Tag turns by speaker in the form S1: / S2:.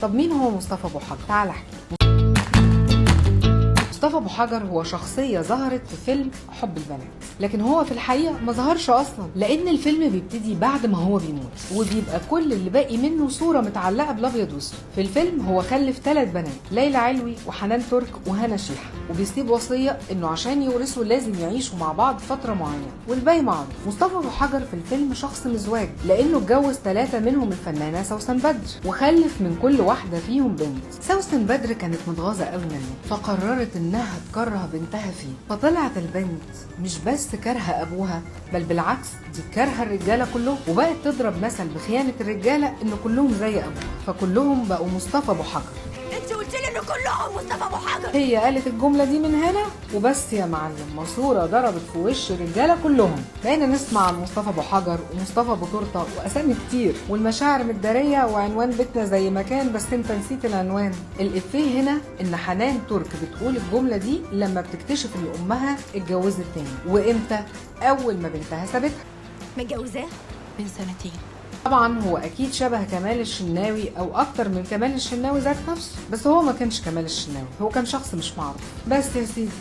S1: طب مين هو مصطفى ابو حجر؟ تعال احكي. مصطفى ابو حجر هو شخصيه ظهرت في فيلم حب البنات، لكن هو في الحقيقه ما ظهرش اصلا، لان الفيلم بيبتدي بعد ما هو بيموت، وبيبقى كل اللي باقي منه صوره متعلقه بالابيض واسود. في الفيلم هو خلف 3 بنات، ليلى علوي وحنان ترك وهنا شيحه، وبيسيب وصيه انه عشان يورثوا لازم يعيشوا مع بعض فتره معينه، والباقي معروف. مصطفى ابو حجر في الفيلم شخص مزواج، لانه اتجوز 3 منهم الفنانه سوسن بدر، وخلف من كل واحده فيهم بنت. سوسن بدر كانت متغاظه قوي منه، فقررت انها تكره بنتها فيه، فطلعت البنت مش بس كارهه ابوها، بل بالعكس دي كارهه الرجاله كلهم، وبقت تضرب مثل بخيانه الرجاله ان كلهم زي ابوها، فكلهم بقوا مصطفى ابو حجر.
S2: انت قلت لي ان كلهم مصطفى ابو حجر.
S1: هي قالت الجمله دي من هنا وبس يا معلم، ماسوره ضربت في وش الرجاله كلهم. بقينا نسمع عن مصطفى ابو حجر ومصطفى ابو تورته واسامي كتير، والمشاعر متداريه وعنوان بيتنا زي ما كان، بس انت نسيت العنوان. الافيه هنا ان حنان ترك بتقول الجمله دي لما بتكتشف ان امها اتجوزت تاني. وامتى؟ اول ما بنتها سابتها.
S2: متجوزاه
S3: من 2 سنين.
S1: طبعا هو اكيد شبه كمال الشناوي او اكتر من كمال الشناوي ذات نفسه، بس هو ما كانش كمال الشناوي، هو كان شخص مش معروف. بس يا سيدي